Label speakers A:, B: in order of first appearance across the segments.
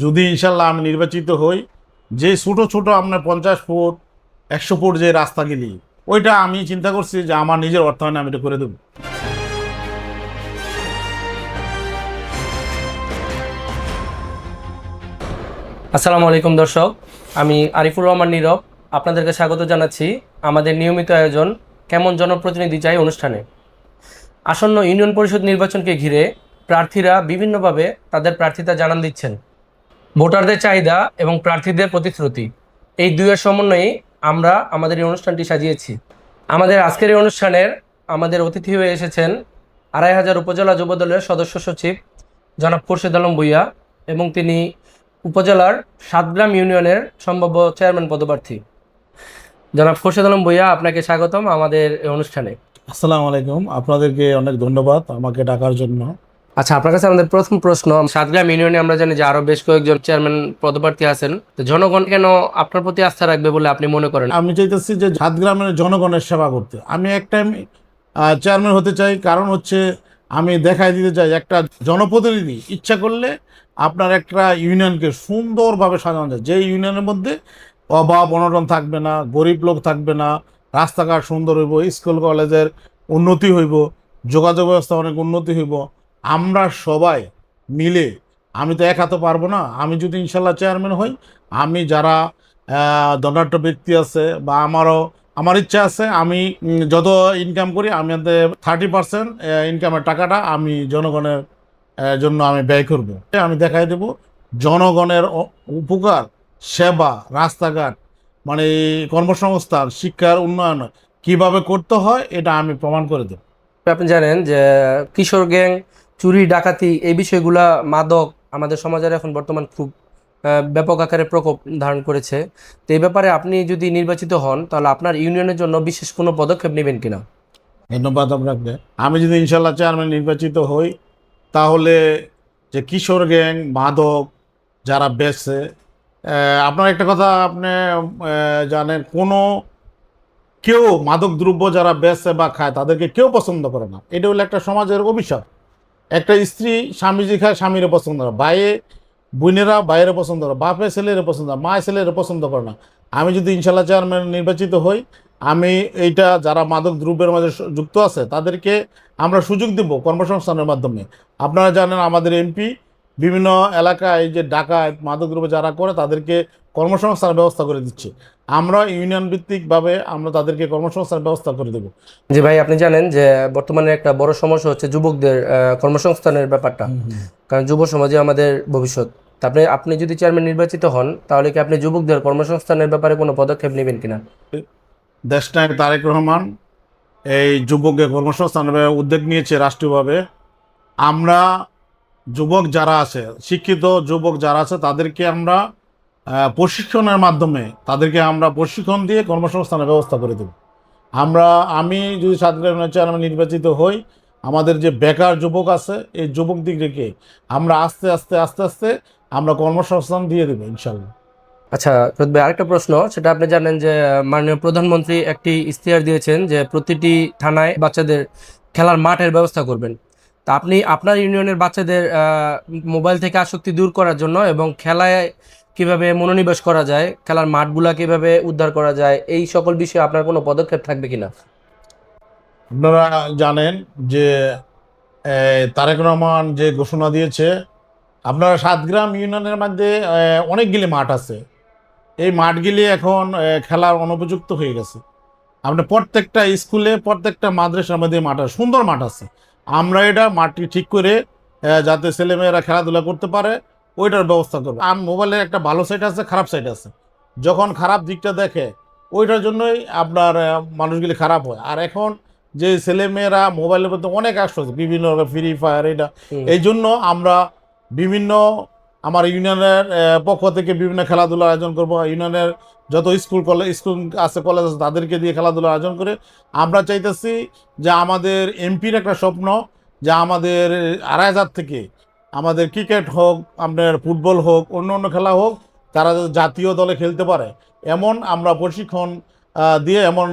A: যদি ইনশাল্লাহ আমি নির্বাচিত হই, যে ছোটো ছোটো আপনার 50 ফুট 100 ফুট যে রাস্তাগুলি, ওইটা আমি চিন্তা করছি যে আমার নিজের অর্থায়নে আমি এটা করে দেবো।
B: আসসালামু আলাইকুম দর্শক, আমি আরিফুর রহমান নীরব আপনাদেরকে স্বাগত জানাচ্ছি আমাদের নিয়মিত আয়োজন কেমন জনপ্রতিনিধি চাই অনুষ্ঠানে। আসন্ন ইউনিয়ন পরিষদ নির্বাচনকে ঘিরে প্রার্থীরা বিভিন্নভাবে তাদের প্রার্থিতা জানান দিচ্ছেন। ভোটারদের চাহিদা এবং প্রার্থীদের প্রতিশ্রুতি, এই দুইয়ের সমন্বয়েই আমরা আমাদের এই অনুষ্ঠানটি সাজিয়েছি। আমাদের আজকের এই অনুষ্ঠানের আমাদের অতিথি হয়ে এসেছেন 2500 উপজেলা যুবদলের সদস্য সচিব জনাব খোরশেদ আলম ভূঁইয়া, এবং তিনি উপজেলার সাতগ্রাম ইউনিয়নের সম্ভাব্য চেয়ারম্যান পদপ্রার্থী। জনাব খোরশেদ আলম ভূঁইয়া, আপনাকে স্বাগতম আমাদের এই অনুষ্ঠানে।
A: আসসালামু আলাইকুম, আপনাদেরকে অনেক ধন্যবাদ আমাকে ডাকার জন্য।
B: আচ্ছা, আপনার কাছে আমাদের প্রথম প্রশ্ন, সাতগ্রাম ইউনিয়নে আমরা জানি যে আরো বেশ কয়েকজন চেয়ারম্যান পদপ্রার্থী আছেন, তো জনগণ কেন আপনার প্রতি আস্থা রাখবে বলে আপনি মনে করেন?
A: আমি চাইতেছি যে ঝাড়গ্রামের জনগণের সেবা করতে। আমি এক টাইম চেয়ারম্যান হতে চাই, কারণ হচ্ছে আমি দেখাই দিতে চাই একটা জনপ্রতিনিধি ইচ্ছা করলে আপনার একটা ইউনিয়নকে সুন্দরভাবে সাজানো যায়, যে ইউনিয়নের মধ্যে অভাব অনটন থাকবে না, গরিব লোক থাকবে না, রাস্তাঘাট সুন্দর হইব, স্কুল কলেজের উন্নতি হইব, যোগাযোগ ব্যবস্থা অনেক উন্নতি হইব। আমরা সবাই মিলে, আমি তো এক হাতে পারবো না, আমি যদি ইনশাল্লাহ চেয়ারম্যান হই, আমি যারা ধনাঢ্য ব্যক্তি আছে বা আমার ইচ্ছা আছে, আমি যত ইনকাম করি আমি 30% ইনকামের টাকাটা আমি জনগণের জন্য আমি ব্যয় করব। আমি দেখাই দেব জনগণের উপকার, সেবা, রাস্তাঘাট, মানে এই কর্মসংস্থান, শিক্ষার উন্নয়ন কিভাবে করতে হয় এটা আমি প্রমাণ করে দেব।
B: আপনি জানেন যে কিশোর গ্যাং, চুরি ডাকাতি, এই বিষয়গুলা, মাদক আমাদের সমাজের এখন বর্তমান খুব ব্যাপক আকারে প্রকোপ ধারণ করেছে। তো এই ব্যাপারে আপনি যদি নির্বাচিত হন তাহলে আপনার ইউনিয়নের জন্য বিশেষ কোনো পদক্ষেপ নেবেন কিনা?
A: ধন্যবাদ আপনাকে। আমি যদি ইনশাল্লাহ চেয়ারম্যান নির্বাচিত হই, তাহলে যে কিশোর গ্যাং, মাদক যারা বেচে, আপনার একটা কথা আপনি জানেন, কেউ মাদক দ্রব্য যারা বেচে বা খায় তাদেরকে কেউ পছন্দ করে না। এটা হলো একটা সমাজের অভিশাপ। একটা স্ত্রী স্বামীজি খায়, স্বামীরে পছন্দ করে, ভাইয়ে বোনেরা বাইরে পছন্দ করে, বাপে ছেলেরে পছন্দ করে, মায়ের ছেলেরে পছন্দ করে না। আমি যদি ইনশাল্লাহ চেয়ারম্যান নির্বাচিত হই, আমি এইটা যারা মাদক দ্রব্যের মাঝে যুক্ত আছে তাদেরকে আমরা সুযোগ দেব কর্মসংস্থানের মাধ্যমে। আপনারা জানেন আমাদের এমপি বিভিন্ন এলাকায় যে ডাকাত মাদক দ্রব্য যারা করে তাদেরকে কর্মসংস্থানের ব্যবস্থা করে দিচ্ছে। আমরা ইউনিয়ন ভিত্তিকভাবে আমরা তাদেরকে কর্মসংস্থানের ব্যবস্থা করে দেবো।
B: জি ভাই, আপনি জানেন যে বর্তমানে একটা বড় সমস্যা হচ্ছে যুবকদের কর্মসংস্থানের ব্যাপারটা, কারণ যুব সমাজে আমাদের ভবিষ্যৎ। তা আপনি আপনি যদি চেয়ারম্যান নির্বাচিত হন তাহলে কি আপনি যুবকদের কর্মসংস্থানের ব্যাপারে কোনো পদক্ষেপ নেবেন কিনা?
A: দেশনায়ক তারেক রহমান এই যুবকদের কর্মসংস্থানের উদ্যোগ নিয়েছে রাষ্ট্রীয়ভাবে। আমরা যুবক যারা আছে, শিক্ষিত যুবক যারা আছে, তাদেরকে আমরা প্রশিক্ষণের মাধ্যমে তাদেরকে আমরা প্রশিক্ষণ দিয়ে কর্মসংস্থানের ব্যবস্থা করে দেব। আমি যদি সাতগ্রামের চেয়ারম্যান নির্বাচিত হই, আমাদের যে বেকার যুবক আছে এই যুবক দিককে আমরা আস্তে আস্তে আস্তে আস্তে আমরা কর্মসংস্থান দিয়ে দেবো ইনশাল্লাহ।
B: আচ্ছা রোদ ভাই, আরেকটা প্রশ্ন, সেটা আপনি জানেন যে মাননীয় প্রধানমন্ত্রী একটি ইশতেহার দিয়েছেন যে প্রতিটি থানায় বাচ্চাদের খেলার মাঠের ব্যবস্থা করবেন। তা আপনি আপনার ইউনিয়নের বাচ্চাদের মোবাইল থেকে আসক্তি দূর করার জন্য এবং খেলায় কিভাবে মনোনিবেশ করা যায়, খেলার মাঠগুলা কিভাবে উদ্ধার করা যায়, এই সকল বিষয়ে আপনার কোনো পদক্ষেপ থাকবে কিনা?
A: আপনারা জানেন যে তারেক রহমান যে ঘোষণা দিয়েছে, আপনারা সাতগ্রাম ইউনিয়নের মধ্যে অনেকগুলি মাঠ আছে। এই মাঠগুলি এখন খেলার অনুপযুক্ত হয়ে গেছে। আপনার প্রত্যেকটা স্কুলে, প্রত্যেকটা মাদ্রাসার মধ্যে মাঠ আছে, সুন্দর মাঠ আছে। আমরা এটা মাঠটি ঠিক করে যাতে ছেলেমেয়েরা খেলাধুলা করতে পারে ওইটার ব্যবস্থা করবো। মোবাইলের একটা ভালো সাইড আছে, খারাপ সাইড আছে। যখন খারাপ দিকটা দেখে ওইটার জন্যই আপনার মানুষগুলি খারাপ হয়। আর এখন যে ছেলেমেয়েরা মোবাইলের মধ্যে অনেক আসছে, বিভিন্ন ফ্রি ফায়ার, এটা এই জন্য আমরা বিভিন্ন আমার ইউনিয়নের পক্ষ থেকে বিভিন্ন খেলাধুলার আয়োজন করব। ইউনিয়নের যত স্কুল আছে, কলেজ আছে, তাদেরকে দিয়ে খেলাধুলার আয়োজন করে আমরা চাইতেছি যে আমাদের এমপির একটা স্বপ্ন যে আমাদের 2500 থেকে আমাদের ক্রিকেট হোক, আপনার ফুটবল হোক, অন্য অন্য খেলা হোক, তারা জাতীয় দলে খেলতে পারে এমন আমরা প্রশিক্ষণ দিয়ে এমন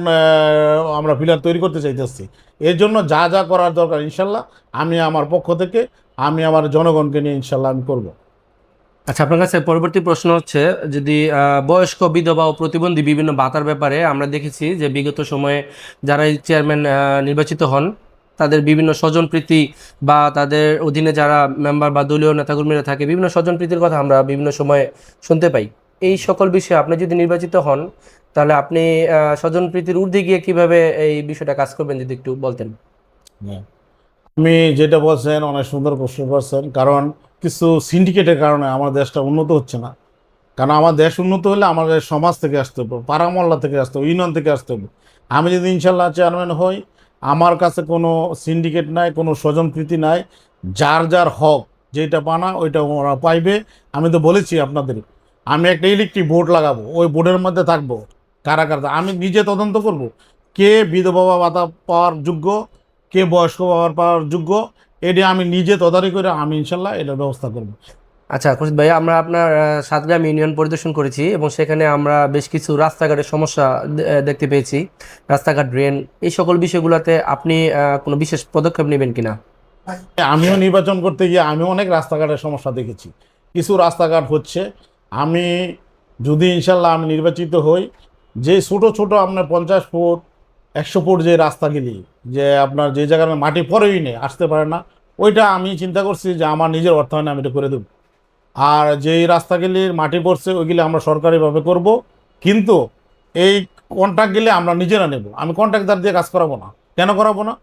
A: আমরা প্লেয়ার তৈরি করতে চাইতেছি। এর জন্য যা যা করার দরকার ইনশাল্লাহ আমি আমার পক্ষ থেকে আমি আমার জনগণকে নিয়ে ইনশাল্লাহ আমি করব।
B: আচ্ছা, আপনার কাছে পরবর্তী প্রশ্ন হচ্ছে, যদি বয়স্ক, বিধবা ও প্রতিবন্ধী বিভিন্ন ভাতার ব্যাপারে আমরা দেখেছি যে বিগত সময়ে যারা এই চেয়ারম্যান নির্বাচিত হন, তাদের বিভিন্ন স্বজনপ্রীতি বা তাদের অধীনে যারা মেম্বার বা দলীয় নেতাকর্মীরা থাকে, বিভিন্ন স্বজনপ্রীতির কথা আমরা বিভিন্ন সময়ে শুনতে পাই। এই সকল বিষয়ে আপনি যদি নির্বাচিত হন, তাহলে আপনি স্বজনপ্রীতির ঊর্ধ্বে গিয়ে কিভাবে এই বিষয়টা কাজ করবেন যদি একটু বলতেন।
A: হ্যাঁ। আপনি যেটা বলছেন অনেক সুন্দর প্রশ্ন করছেন, কারণ কিছু সিন্ডিকেটের কারণে আমার দেশটা উন্নত হচ্ছে না। কারণ আমার দেশ উন্নত হলে আমাদের সমাজ থেকে আসতে হবে, পাড়া মহল্লা থেকে আসতে হবে, ইউনিয়ন থেকে আসতে হবে। আমি যদি ইনশাল্লাহ চেয়ারম্যান হই, আমার কাছে কোনো সিন্ডিকেট নাই, কোনো স্বজনপ্রীতি নাই। যার যার হক যেটা পানা ওইটা ওরা পাইবে। আমি তো বলেছি আপনাদের, আমি একটা ইলেকট্রিক বোর্ড লাগাবো, ওই বোর্ডের মধ্যে থাকবো কারা কারা। আমি নিজে তদন্ত করব কে বিধবা ভাতা পাওয়ার যোগ্য, কে বয়স্ক পাওয়ার যোগ্য। এটা আমি নিজে তদারকি করে আমি ইনশাল্লাহ এটার ব্যবস্থা করবো।
B: আচ্ছা খুশিদ ভাই, আমরা আপনার সাতগ্রাম ইউনিয়ন পরিদর্শন করেছি এবং সেখানে আমরা বেশ কিছু রাস্তাঘাটের সমস্যা দেখতে পেয়েছি। রাস্তাঘাট, ড্রেন, এই সকল বিষয়গুলোতে আপনি কোনো বিশেষ পদক্ষেপ নেবেন কিনা?
A: আমিও নির্বাচন করতে গিয়ে আমি অনেক রাস্তাঘাটের সমস্যা দেখেছি। কিছু রাস্তাঘাট হচ্ছে, আমি যদি ইনশাল্লাহ আমি নির্বাচিত হই, যে ছোট ছোট আপনার 50 ফুট 100 ফুট যে রাস্তাগুলি, যে আপনার যে জায়গায় মাটি পরেই নেই, আসতে পারে না, ওইটা আমি চিন্তা করছি যে আমার নিজের অর্থায়নে আমি এটা করে দেবো। আর যেই রাস্তাগুলির মাটি পড়ছে ওইগুলি আমরা সরকারিভাবে করব, কিন্তু এই কন্ট্রাক্টগুলি আমরা নিজেরা নেব। আমি কন্ট্রাক্টদার দিয়ে কাজ করাবো না। কেন করাবো না?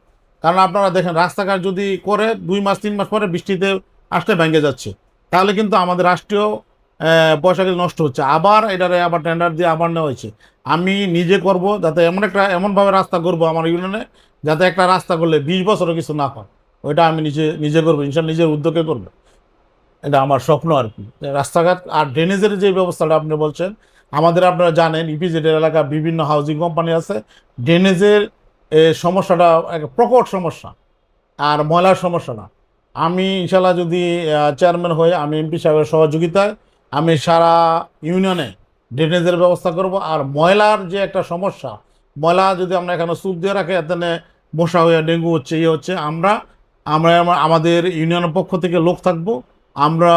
A: কারণ আপনারা দেখেন রাস্তাঘাট যদি করে 2 মাস 3 মাস পরে বৃষ্টিতে আসতে ভেঙে যাচ্ছে, তাহলে কিন্তু আমাদের রাষ্ট্রীয় পয়সাগুলি নষ্ট হচ্ছে। আবার এটারে আবার টেন্ডার দিয়ে আবার নেওয়া হয়েছে। আমি নিজে করব, যাতে এমনভাবে রাস্তা করবো আমার ইউনিয়নে, যাতে একটা রাস্তা করলে 20 বছরও কিছু না হয়। ওইটা আমি নিজে নিজে করবো, ইনশাল্লাহ নিজের উদ্যোগে করবো। এটা আমার স্বপ্ন আর কি। রাস্তাঘাট আর ড্রেনেজের যে ব্যবস্থাটা আপনি বলছেন, আমাদের আপনারা জানেন ইপিজেড এলাকা বিভিন্ন হাউজিং কোম্পানি আছে। ড্রেনেজের সমস্যাটা এক প্রকট সমস্যা, আর ময়লার সমস্যা না। আমি ইনশাল্লাহ যদি চেয়ারম্যান হয়ে আমি এমপি সাহেবের সহযোগিতায় আমি সারা ইউনিয়নে ড্রেনেজের ব্যবস্থা করব। আর ময়লার যে একটা সমস্যা, ময়লা যদি আমরা এখানে স্তূপ দিয়ে রাখি, এখানে মশা হয়ে ডেঙ্গু হচ্ছে, ইয়ে হচ্ছে। আমরা আমরা আমাদের ইউনিয়নের পক্ষ থেকে লোক থাকবো, আমরা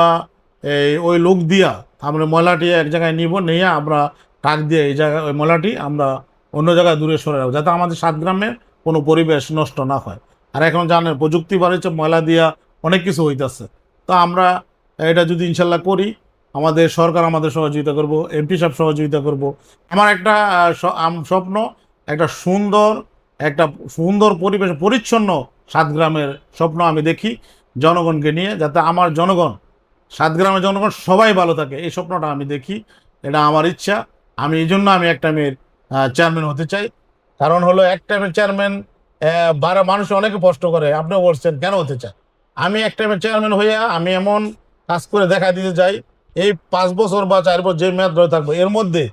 A: ওই লোক দিয়া আমরা ময়লাটি এক জায়গায় নিব, নিয়ে আমরা ট্রাক দিয়ে এই জায়গায় ওই ময়লাটি আমরা অন্য জায়গায় দূরে সরে রাখবো, যাতে আমাদের সাতগ্রামে কোনো পরিবেশ নষ্ট না হয়। আর এখন জানেন প্রযুক্তি বাড়িয়েছে, ময়লা দিয়া অনেক কিছু হইতেছে। তো আমরা এটা যদি ইনশাল্লাহ করি, আমাদের সরকার আমাদের সহযোগিতা করব, এমপি সাহেব সহযোগিতা করব। আমার একটা স্বপ্ন, একটা একটা সুন্দর পরিবেশ পরিচ্ছন্ন সাতগ্রামের স্বপ্ন আমি দেখি জনগণকে নিয়ে, যাতে আমার জনগণ, সাতগ্রামের জনগণ সবাই ভালো থাকে, এই স্বপ্নটা আমি দেখি। এটা আমার ইচ্ছা। আমি এই জন্য আমি এক টাইমের চেয়ারম্যান হতে চাই। কারণ হলো এক টাইমের চেয়ারম্যান মানুষ অনেকে কষ্ট করে, আপনিও বলছেন কেন হতে চায়। আমি এক টাইমের চেয়ারম্যান হয়ে আমি এমন কাজ করে দেখা দিতে চাই, এই 5 বছর বা 4 বছর যে মেয়াদ ধরে থাকবো, এর মধ্যে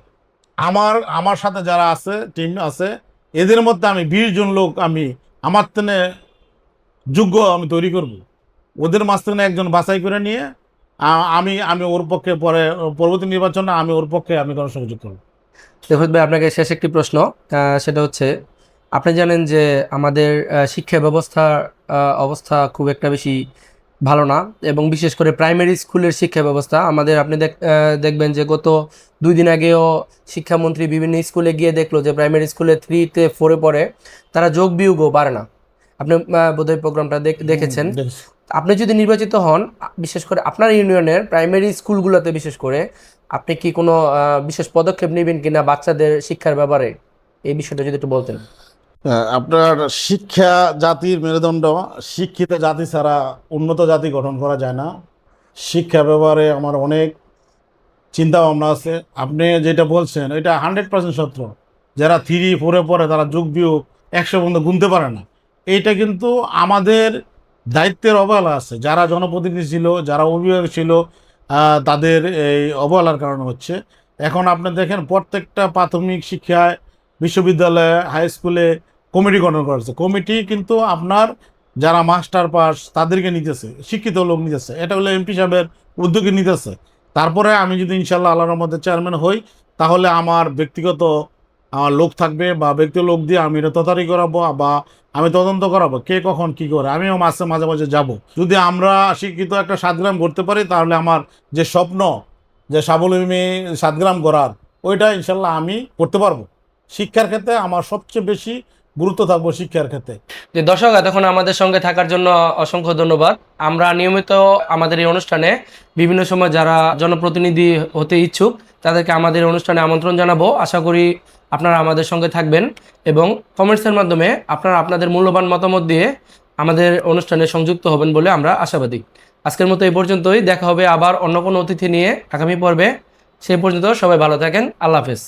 A: আমার আমার সাথে যারা আছে, টিম আছে, এদের মধ্যে আমি 20 জন লোক আমি আমার তেনে যোগ্য আমি তৈরি করব। ওদের মাঝখানে একজন বাছাই করে নিয়ে আমি আমি ওর পক্ষে পরবর্তী নির্বাচনে আমি ওর পক্ষে আমি গণসংযোগ করব।
B: দেখুন ভাই, আপনাকে শেষ একটি প্রশ্ন, সেটা হচ্ছে, আপনি জানেন যে আমাদের শিক্ষা ব্যবস্থার অবস্থা খুব একটা বেশি ভালো না, এবং বিশেষ করে প্রাইমারি স্কুলের শিক্ষা ব্যবস্থা আমাদের, আপনি দেখবেন যে গত 2 দিন আগেও শিক্ষামন্ত্রী বিভিন্ন স্কুলে গিয়ে দেখলো যে প্রাইমারি স্কুলে 3 তে 4-এ পড়ে, তারা যোগ বিয়োগও পারে না। আপনি বোধহয় প্রোগ্রামটা দেখেছেন।
A: দেখছি।
B: আপনি যদি নির্বাচিত হন, বিশেষ করে আপনার ইউনিয়নের প্রাইমারি স্কুলগুলোতে বিশেষ করে, আপনি কি কোনো বিশেষ পদক্ষেপ নেবেন কিনা বাচ্চাদের শিক্ষার ব্যাপারে? এই বিষয়টা যদি একটু বলতেন।
A: আপনার শিক্ষা জাতির মেরুদণ্ড। শিক্ষিত জাতি ছাড়া উন্নত জাতি গঠন করা যায় না। শিক্ষা ব্যাপারে আমার অনেক চিন্তা ভাবনা আছে। আপনি যেটা বলছেন এটা 100% সত্য। যারা 3-4-এ পড়ে তারা যোগ বিয়োগ 100 পর্যন্ত গুনতে পারে না। এইটা কিন্তু আমাদের দায়িত্বের অবহেলা আছে। যারা জনপ্রতিনিধি ছিল, যারা অভিভাবক ছিল, তাদের এই অবহেলার কারণে হচ্ছে। এখন আপনি দেখেন প্রত্যেকটা প্রাথমিক শিক্ষায়, বিশ্ববিদ্যালয়ে, হাই স্কুলে কমিটি গঠন করা হচ্ছে। কমিটি কিন্তু আপনার যারা মাস্টার পাস তাদেরকে নিতেছে, শিক্ষিত লোক নিতেছে। এটা হলো এমপি সাহেবের উদ্যোগে নিতেছে। তারপরে আমি যদি ইনশাল্লাহ আল্লাহর মধ্যে চেয়ারম্যান হই, তাহলে আমার ব্যক্তিগত আমার লোক থাকবে বা ব্যক্তি লোক দিয়ে আমি এটা তদারকি করাবো বা আমি তদন্ত করাবো কে কখন কি করে, আমিও মাঝে মাঝে মাঝে যাব। যদি আমরা শিক্ষিত একটা 7 গ্রাম করতে পারি তাহলে আমার যে স্বপ্ন যে স্বাবলম্বী 7 গ্রাম করার, ওইটা ইনশাল্লাহ আমি করতে পারবো। শিক্ষার ক্ষেত্রে আমার সবচেয়ে বেশি গুরুত্ব থাকবো শিক্ষার ক্ষেত্রে।
B: যে দর্শক এতক্ষণ আমাদের সঙ্গে থাকার জন্য অসংখ্য ধন্যবাদ। আমরা নিয়মিত আমাদের এই অনুষ্ঠানে বিভিন্ন সময় যারা জনপ্রতিনিধি হতে ইচ্ছুক তাদেরকে আমাদের অনুষ্ঠানে আমন্ত্রণ জানাবো। আশা করি আপনারা আমাদের সঙ্গে থাকবেন এবং কমেন্টসের মাধ্যমে আপনারা আপনাদের মূল্যবান মতামত দিয়ে আমাদের অনুষ্ঠানে সংযুক্ত হবেন বলে আমরা আশাবাদী। আজকের মতো এই পর্যন্তই, দেখা হবে আবার অন্য কোনো অতিথি নিয়ে আগামী পর্বে। সেই পর্যন্ত সবাই ভালো থাকেন। আল্লাহ হাফেজ।